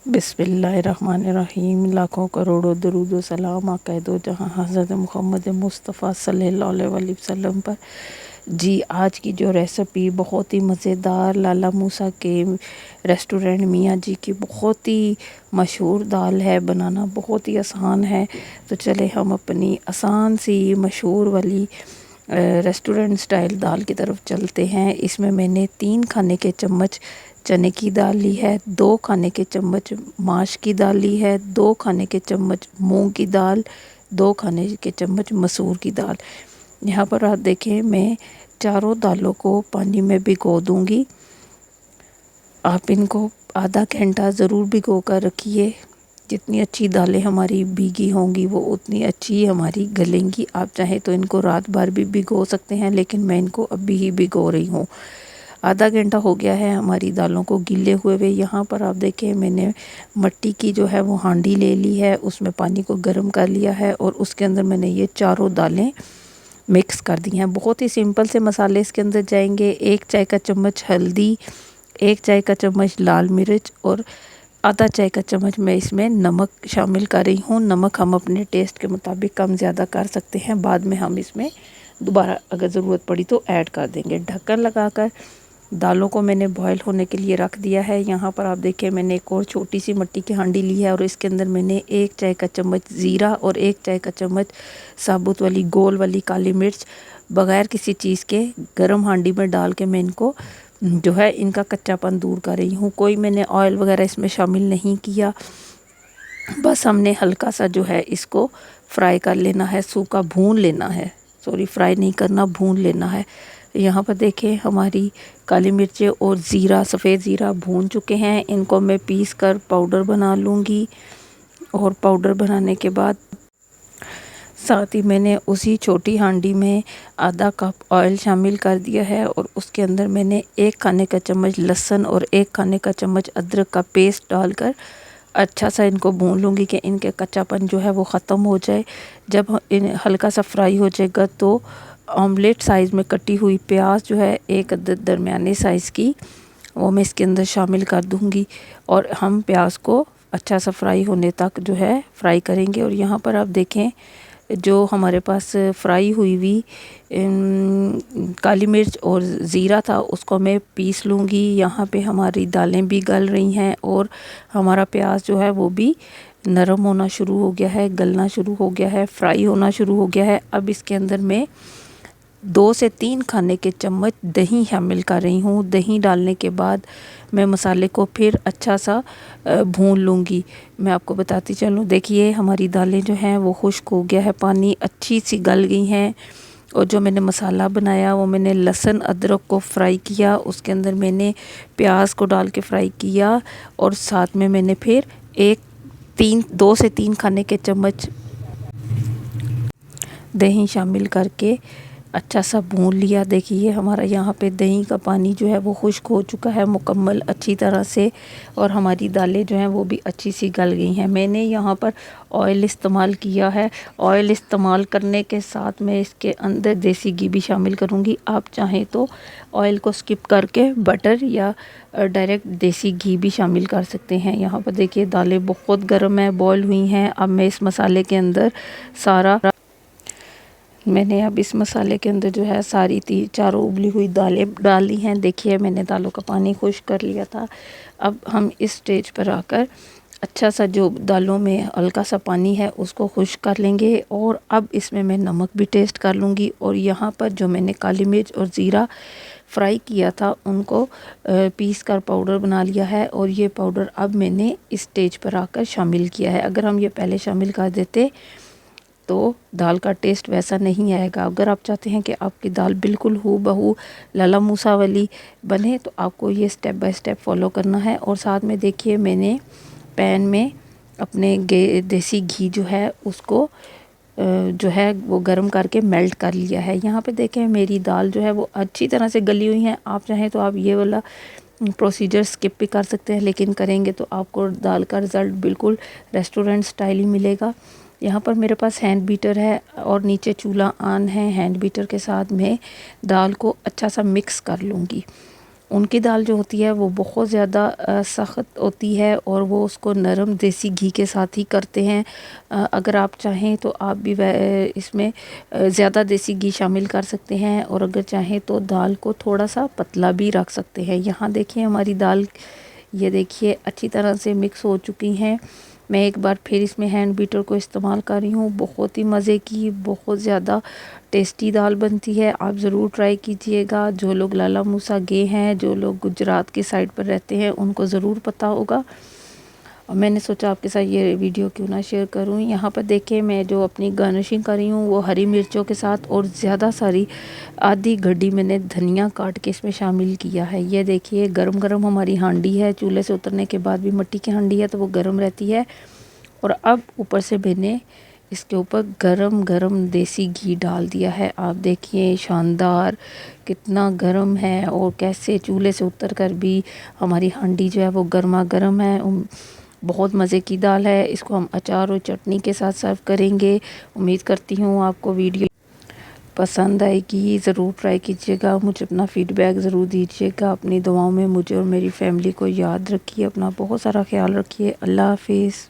बिस्मिल्लाहिर्रहमानिर्रहीम। लाखों करोड़ों दरूद व सलाम आक़ाए जहाँ हज़रत मोहम्मद मुस्तफ़ा सल्लल्लाहु अलैहि वसल्लम पर। जी, आज की जो रेसिपी बहुत ही मज़ेदार, लाला मूसा के रेस्टोरेंट मियाँ जी की बहुत ही मशहूर दाल है, बनाना बहुत ही आसान है। तो चले हम अपनी आसान सी मशहूर वाली रेस्टोरेंट स्टाइल दाल की तरफ चलते हैं। इसमें मैंने 3 खाने के चम्मच चने की दाल ली है, 2 खाने के चम्मच माश की दाल ली है, 2 खाने के चम्मच मूंग की दाल, 2 खाने के चम्मच मसूर की दाल। यहाँ पर आप देखें, मैं चारों दालों को पानी में भिगो दूंगी। आप इनको आधा घंटा ज़रूर भिगो कर रखिए। जितनी अच्छी दालें हमारी भीगी होंगी वो उतनी अच्छी हमारी गलेंगी। आप चाहें तो इनको रात भर भी भिगो सकते हैं, लेकिन मैं इनको अभी ही भिगो रही हूँ। आधा घंटा हो गया है हमारी दालों को गीले हुए। यहाँ पर आप देखें, मैंने मिट्टी की जो है वो हांडी ले ली है, उसमें पानी को गर्म कर लिया है और उसके अंदर मैंने ये चारों दालें मिक्स कर दी हैं। बहुत ही सिंपल से मसाले इसके अंदर जाएंगे। 1 चाय का चम्मच हल्दी, 1 चाय का चम्मच लाल मिर्च और आधा चाय का चम्मच मैं इसमें नमक शामिल कर रही हूँ। नमक हम अपने टेस्ट के मुताबिक कम ज़्यादा कर सकते हैं, बाद में हम इसमें दोबारा अगर ज़रूरत पड़ी तो ऐड कर देंगे। ढक्कन लगाकर दालों को मैंने बॉईल होने के लिए रख दिया है। यहाँ पर आप देखें, मैंने एक और छोटी सी मिट्टी की हांडी ली है और इसके अंदर मैंने 1 चाय का चम्मच ज़ीरा और 1 चाय का चम्मच साबुत वाली गोल वाली काली मिर्च बग़ैर किसी चीज़ के गरम हांडी में डाल के मैं इनको जो है इनका कच्चापन दूर कर रही हूँ। कोई मैंने ऑयल वगैरह इसमें शामिल नहीं किया, बस हमने हल्का सा जो है इसको फ्राई कर लेना है, सूखा भून लेना है। सॉरी, फ्राई नहीं करना, भून लेना है। यहाँ पर देखें, हमारी काली मिर्चें और ज़ीरा, सफ़ेद ज़ीरा भून चुके हैं। इनको मैं पीस कर पाउडर बना लूँगी और पाउडर बनाने के बाद साथ ही मैंने उसी छोटी हांडी में आधा कप ऑयल शामिल कर दिया है और उसके अंदर मैंने 1 खाने का चम्मच लहसुन और 1 खाने का चम्मच अदरक का पेस्ट डालकर अच्छा सा इनको भून लूँगी कि इनके कच्चापन जो है वो ख़त्म हो जाए। जब इन हल्का सा फ्राई हो जाएगा तो ऑमलेट साइज़ में कटी हुई प्याज जो है एक दरमियाने साइज़ की, वो मैं इसके अंदर शामिल कर दूँगी और हम प्याज को अच्छा सा फ्राई होने तक जो है फ्राई करेंगे। और यहाँ पर आप देखें, जो हमारे पास फ्राई हुई हुई काली मिर्च और ज़ीरा था उसको मैं पीस लूँगी। यहाँ पे हमारी दालें भी गल रही हैं और हमारा प्याज जो है वो भी नरम होना शुरू हो गया है, गलना शुरू हो गया है, फ्राई होना शुरू हो गया है। अब इसके अंदर मैं 2 से 3 खाने के चम्मच दही शामिल कर रही हूँ। दही डालने के बाद मैं मसाले को फिर अच्छा सा भून लूँगी। मैं आपको बताती चलूँ, देखिए हमारी दालें जो हैं वो खुश्क हो गया है, पानी अच्छी सी गल गई हैं। और जो मैंने मसाला बनाया वो मैंने लहसुन अदरक को फ्राई किया, उसके अंदर मैंने प्याज को डाल के फ्राई किया और साथ में मैंने फिर 2 से 3 खाने के चम्मच दही शामिल करके अच्छा सा भून लिया। देखिए हमारा यहाँ पे दही का पानी जो है वो खुश्क हो चुका है मुकम्मल अच्छी तरह से और हमारी दालें जो हैं वो भी अच्छी सी गल गई हैं। मैंने यहाँ पर ऑयल इस्तेमाल किया है। ऑयल इस्तेमाल करने के साथ मैं इसके अंदर देसी घी भी शामिल करूँगी। आप चाहें तो ऑयल को स्किप करके बटर या डायरेक्ट देसी घी भी शामिल कर सकते हैं। यहाँ पर देखिए दालें बहुत गर्म है, बॉयल हुई हैं। अब मैं इस मसाले के अंदर अब इस मसाले के अंदर जो है सारी चारों उबली हुई दालें डाली हैं। देखिए मैंने दालों का पानी खुश्क कर लिया था। अब हम इस स्टेज पर आकर अच्छा सा जो दालों में हल्का सा पानी है उसको खुश्क कर लेंगे और अब इसमें मैं नमक भी टेस्ट कर लूँगी। और यहाँ पर जो मैंने काली मिर्च और ज़ीरा फ्राई किया था उनको पीस कर पाउडर बना लिया है और ये पाउडर अब मैंने इस स्टेज पर आकर शामिल किया है। अगर हम ये पहले शामिल कर देते तो दाल का टेस्ट वैसा नहीं आएगा। अगर आप चाहते हैं कि आपकी दाल बिल्कुल हूबहू लाला मूसा वाली बने तो आपको ये स्टेप बाय स्टेप फॉलो करना है। और साथ में देखिए मैंने पैन में अपने देसी घी जो है उसको जो है वो गर्म करके मेल्ट कर लिया है। यहाँ पे देखें मेरी दाल जो है वो अच्छी तरह से गली हुई है। आप चाहें तो आप ये वाला प्रोसीजर स्किप भी कर सकते हैं, लेकिन करेंगे तो आपको दाल का रिज़ल्ट बिल्कुल रेस्टोरेंट स्टाइल ही मिलेगा। यहाँ पर मेरे पास हैंड बीटर है और नीचे चूल्हा ऑन है। हैंड बीटर के साथ मैं दाल को अच्छा सा मिक्स कर लूँगी। उनकी दाल जो होती है वो बहुत ज़्यादा सख्त होती है और वो उसको नरम देसी घी के साथ ही करते हैं। अगर आप चाहें तो आप भी इसमें ज़्यादा देसी घी शामिल कर सकते हैं, और अगर चाहें तो दाल को थोड़ा सा पतला भी रख सकते हैं। यहाँ देखिए हमारी दाल, ये देखिए अच्छी तरह से मिक्स हो चुकी हैं। मैं एक बार फिर इसमें हैंड बीटर को इस्तेमाल कर रही हूँ। बहुत ही मज़े की, बहुत ज़्यादा टेस्टी दाल बनती है। आप ज़रूर ट्राई कीजिएगा। जो लोग लाला मूसा गए हैं, जो लोग गुजरात के साइड पर रहते हैं, उनको ज़रूर पता होगा। और मैंने सोचा आपके साथ ये वीडियो क्यों ना शेयर करूं। यहाँ पर देखिए मैं जो अपनी गार्निशिंग कर रही हूँ वो हरी मिर्चों के साथ, और ज़्यादा सारी आधी गड्डी मैंने धनिया काट के इसमें शामिल किया है। ये देखिए गरम गरम हमारी हांडी है, चूल्हे से उतरने के बाद भी मिट्टी की हांडी है तो वो गरम रहती है। और अब ऊपर से मैंने इसके ऊपर गरम गरम देसी घी डाल दिया है। आप देखिए शानदार कितना गरम है, और कैसे चूल्हे से उतर कर भी हमारी हांडी जो है वो गर्मा गर्म है। बहुत मज़े की दाल है। इसको हम अचार और चटनी के साथ सर्व करेंगे। उम्मीद करती हूँ आपको वीडियो पसंद आएगी। ज़रूर ट्राई कीजिएगा। मुझे अपना फ़ीडबैक ज़रूर दीजिएगा। अपनी दुआओं में मुझे और मेरी फैमिली को याद रखिए। अपना बहुत सारा ख्याल रखिए। अल्लाह हाफिज़।